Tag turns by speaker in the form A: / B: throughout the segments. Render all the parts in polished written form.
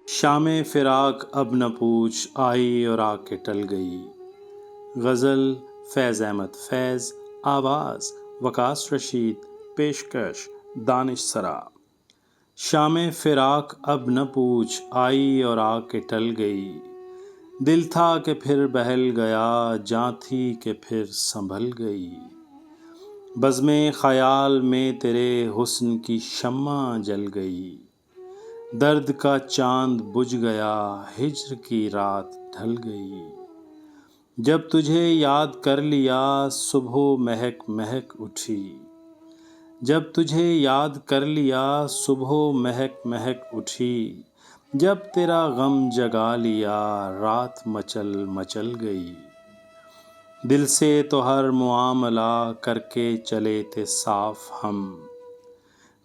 A: شام فراق اب نہ پوچھ آئی اور آ کے ٹل گئی۔ غزل فیض احمد فیض، آواز وقاص رشید، پیشکش دانش سرا۔ شام فراق اب نہ پوچھ آئی اور آ کے ٹل گئی، دل تھا کہ پھر بہل گیا، جاں تھی کہ پھر سنبھل گئی۔ بزم خیال میں تیرے حسن کی شمع جل گئی، درد کا چاند بجھ گیا، ہجر کی رات ڈھل گئی۔ جب تجھے یاد کر لیا صبح مہک مہک اٹھی، جب تجھے یاد کر لیا صبح مہک مہک اٹھی، جب تیرا غم جگا لیا رات مچل مچل گئی۔ دل سے تو ہر معاملہ کر کے چلے تھے صاف ہم،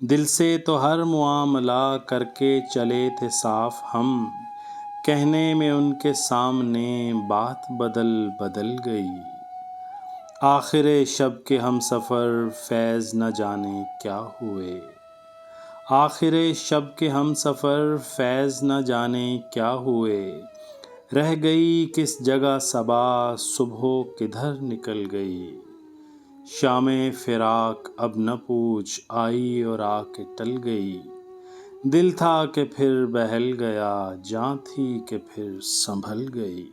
A: دل سے تو ہر معاملہ کر کے چلے تھے صاف ہم، کہنے میں ان کے سامنے بات بدل بدل گئی۔ آخر شب کے ہم سفر فیض نہ جانے کیا ہوئے، آخر شب کے ہم سفر فیض نہ جانے کیا ہوئے، رہ گئی کس جگہ صبا صبح کدھر نکل گئی۔ شام فراق اب نہ پوچھ آئی اور آ کے ٹل گئی، دل تھا کہ پھر بہل گیا، جاں تھی کہ پھر سنبھل گئی۔